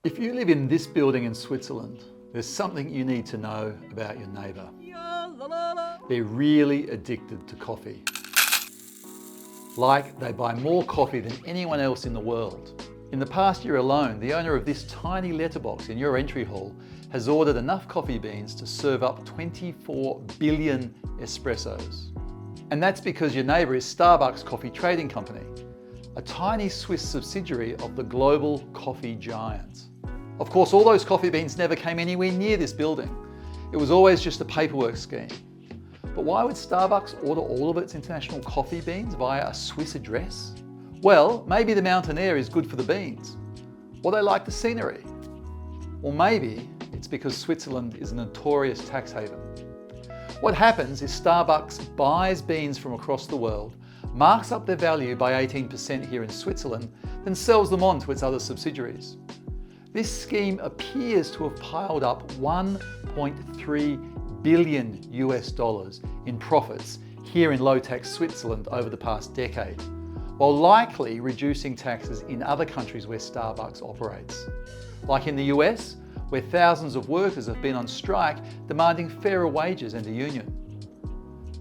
If you live in this building in Switzerland, there's something you need to know about your neighbour. They're really addicted to coffee. Like, they buy more coffee than anyone else in the world. In the past year alone, the owner of this tiny letterbox in your entry hall has ordered enough coffee beans to serve up 24 billion espressos. And that's because your neighbour is Starbucks Coffee Trading Company, a tiny Swiss subsidiary of the global coffee giant. Of course, all those coffee beans never came anywhere near this building. It was always just a paperwork scheme. But why would Starbucks order all of its international coffee beans via a Swiss address? Well, maybe the mountain air is good for the beans, or they like the scenery. Or maybe it's because Switzerland is a notorious tax haven. What happens is Starbucks buys beans from across the world, marks up their value by 18% here in Switzerland, then sells them on to its other subsidiaries. This scheme appears to have piled up $1.3 billion in profits here in low-tax Switzerland over the past decade, while likely reducing taxes in other countries where Starbucks operates. Like in the US, where thousands of workers have been on strike demanding fairer wages and a union.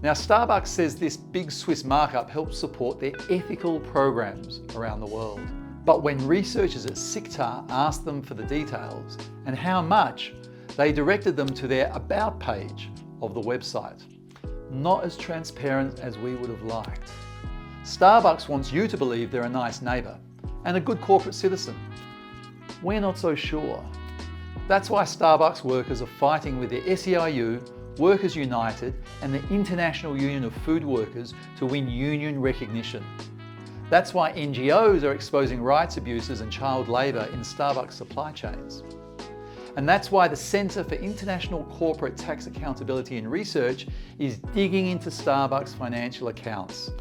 Now, Starbucks says this big Swiss markup helps support their ethical programs around the world. But when researchers at SICTA asked them for the details and how much, they directed them to their About page of the website. Not as transparent as we would have liked. Starbucks wants you to believe they're a nice neighbour and a good corporate citizen. We're not so sure. That's why Starbucks workers are fighting with the SEIU, Workers United and the International Union of Food Workers to win union recognition. That's why NGOs are exposing rights abuses and child labour in Starbucks supply chains. And that's why the Centre for International Corporate Tax Accountability and Research is digging into Starbucks' financial accounts.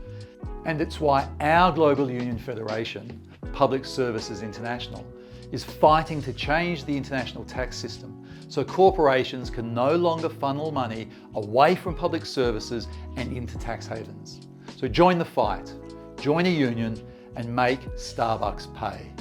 And it's why our global union federation, Public Services International, is fighting to change the international tax system so corporations can no longer funnel money away from public services and into tax havens. So join the fight, join a union and make Starbucks pay.